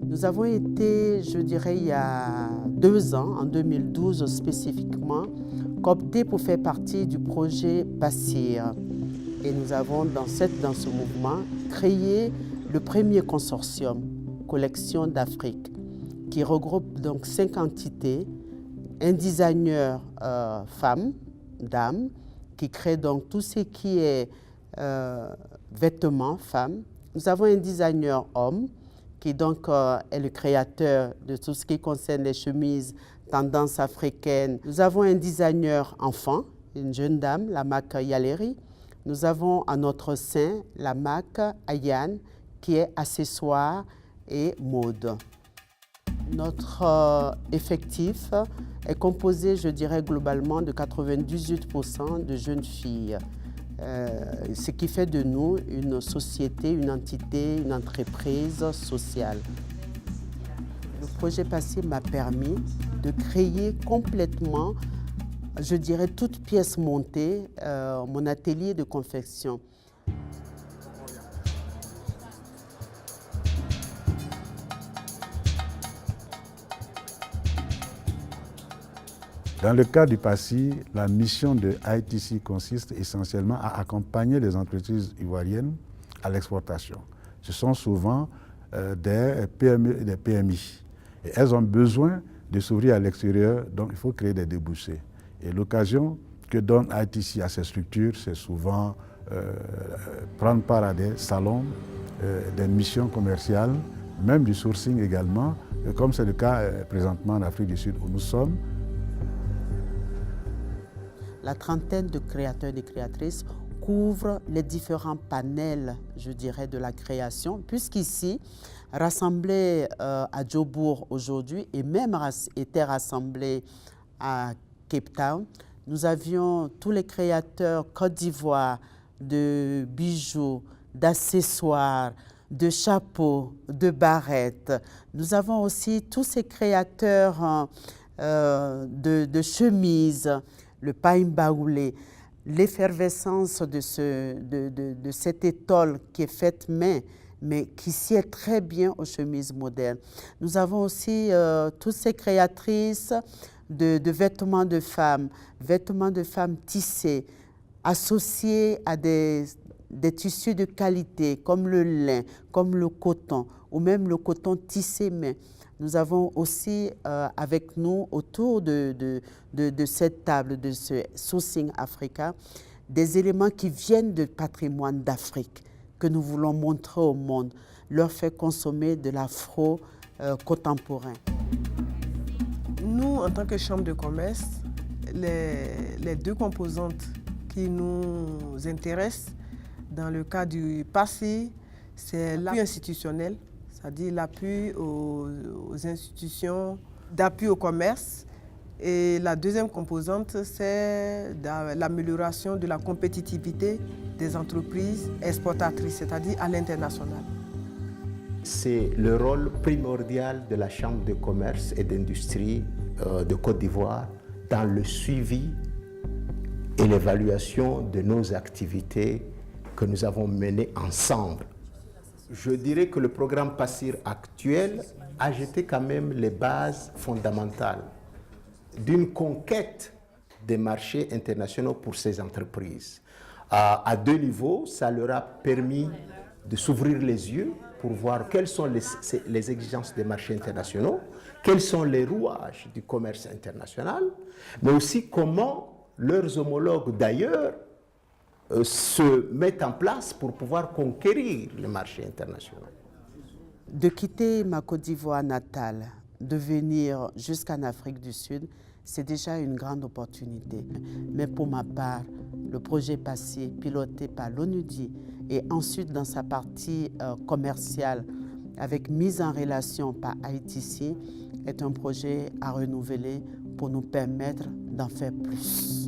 Nous avons été, je dirais, il y a 2 ans, en 2012 spécifiquement, cooptés pour faire partie du projet PASSIR. Et nous avons, dans ce mouvement, créé le premier consortium, Collection d'Afrique, qui regroupe donc 5 entités, un designer femme, dame, qui crée donc tout ce qui est vêtements femmes. Nous avons un designer homme, qui donc est le créateur de tout ce qui concerne les chemises tendance africaine. Nous avons un designer enfant, une jeune dame, la marque Yaleri. Nous avons à notre sein la marque Ayane, qui est accessoires et mode. Notre effectif est composé, je dirais, globalement de 98% de jeunes filles. Ce qui fait de nous une société, une entité, une entreprise sociale. Le projet PASSIR m'a permis de créer complètement, je dirais, toute pièce montée, mon atelier de confection. Dans le cas du PASSIR, la mission de ITC consiste essentiellement à accompagner les entreprises ivoiriennes à l'exportation. Ce sont souvent des PME et des PMI. Et elles ont besoin de s'ouvrir à l'extérieur, donc il faut créer des débouchés. Et l'occasion que donne ITC à ces structures, c'est souvent prendre part à des salons, des missions commerciales, même du sourcing également, comme c'est le cas présentement en Afrique du Sud où nous sommes. La trentaine de créateurs et de créatrices couvre les différents panels, je dirais, de la création, puisqu'ici, rassemblés à Djobour aujourd'hui et même étaient rassemblés à Cape Town, nous avions tous les créateurs Côte d'Ivoire de bijoux, d'accessoires, de chapeaux, de barrettes. Nous avons aussi tous ces créateurs de chemises, le pain baoulé, l'effervescence de cette étole qui est faite main, mais qui sied très bien aux chemises modernes. Nous avons aussi toutes ces créatrices de vêtements de femmes tissés, associés à des tissus de qualité, comme le lin, comme le coton, ou même le coton tissé main. Nous avons aussi avec nous, autour de cette table, de ce Sourcing Africa, des éléments qui viennent du patrimoine d'Afrique, que nous voulons montrer au monde, leur faire consommer de l'afro contemporain. Nous, en tant que Chambre de commerce, les 2 composantes qui nous intéressent dans le cas du PASSIR, c'est l'appui institutionnel, c'est-à-dire l'appui aux institutions d'appui au commerce. Et la 2e composante, c'est l'amélioration de la compétitivité des entreprises exportatrices, c'est-à-dire à l'international. C'est le rôle primordial de la Chambre de commerce et d'industrie de Côte d'Ivoire dans le suivi et l'évaluation de nos activités que nous avons menées ensemble. Je dirais que le programme PASSIR actuel a jeté quand même les bases fondamentales d'une conquête des marchés internationaux pour ces entreprises. À 2 niveaux, ça leur a permis de s'ouvrir les yeux pour voir quelles sont les exigences des marchés internationaux, quels sont les rouages du commerce international, mais aussi comment leurs homologues d'ailleurs se mettent en place pour pouvoir conquérir les marchés internationaux. De quitter ma Côte d'Ivoire natale, de venir jusqu'en Afrique du Sud, c'est déjà une grande opportunité. Mais pour ma part, le projet PASSIR, piloté par l'ONUDI, et ensuite dans sa partie commerciale, avec mise en relation par ITC, est un projet à renouveler pour nous permettre d'en faire plus.